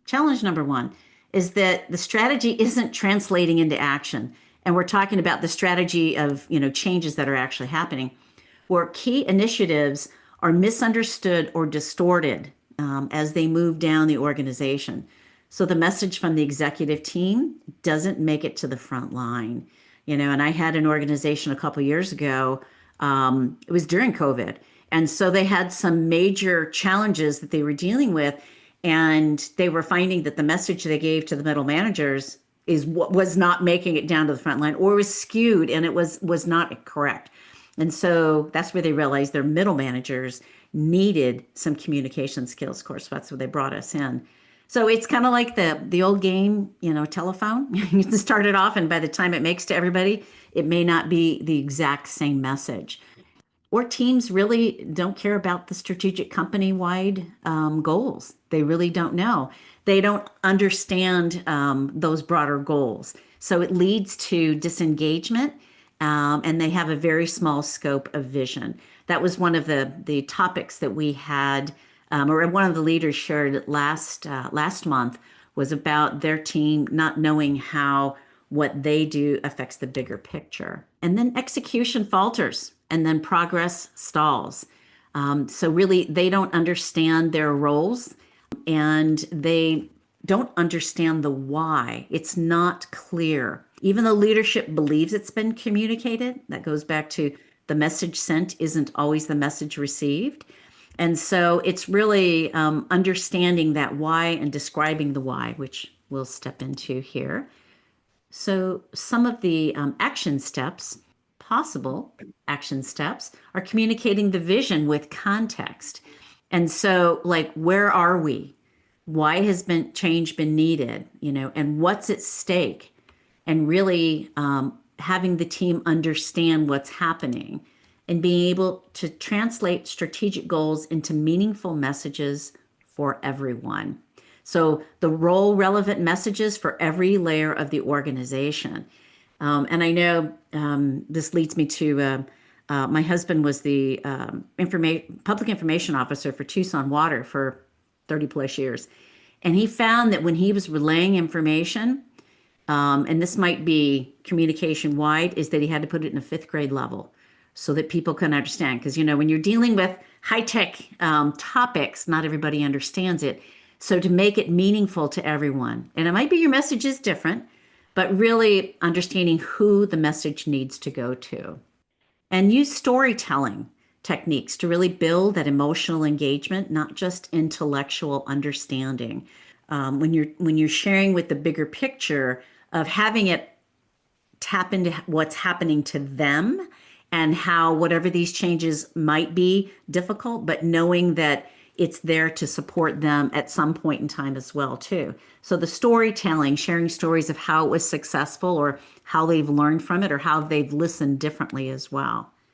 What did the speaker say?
Challenge number one is that the strategy isn't translating into action. And we're talking about the strategy of, changes that are actually happening, where key initiatives are misunderstood or distorted as they move down the organization. So the message from the executive team doesn't make it to the front line. And I had an organization a couple years ago. It was during COVID. And so they had some major challenges that they were dealing with. And they were finding that the message they gave to the middle managers is what was not making it down to the front line, or was skewed, and it was not correct. And so that's where they realized their middle managers needed some communication skills. Of course, that's where they brought us in. So it's kind of like the old game, telephone. You can start it off, and by the time it makes to everybody, it may not be the exact same message. Or teams really don't care about the strategic company-wide goals. They really don't know. They don't understand those broader goals. So it leads to disengagement, and they have a very small scope of vision. That was one of the topics that we had, or one of the leaders shared last month, was about their team not knowing how what they do affects the bigger picture. And then execution falters, and then progress stalls. So really, they don't understand their roles, and they don't understand the why. It's not clear. Even though leadership believes it's been communicated, that goes back to the message sent isn't always the message received. And so it's really understanding that why and describing the why, which we'll step into here. So some of the action steps, possible action steps, are communicating the vision with context. And so, like, where are we? Why has change been needed? And what's at stake? And really having the team understand what's happening and being able to translate strategic goals into meaningful messages for everyone. So the role relevant messages for every layer of the organization. And I know this leads me to my husband was the public information officer for Tucson Water for 30 plus years. And he found that when he was relaying information, and this might be communication wide, is that he had to put it in a fifth grade level so that people can understand. Because, when you're dealing with high tech topics, not everybody understands it. So to make it meaningful to everyone, and it might be your message is different, but really understanding who the message needs to go to. And use storytelling techniques to really build that emotional engagement, not just intellectual understanding. When you're sharing with the bigger picture of having it tap into what's happening to them and how whatever these changes might be difficult, but knowing that it's there to support them at some point in time as well, too. So the storytelling, sharing stories of how it was successful or how they've learned from it or how they've listened differently as well.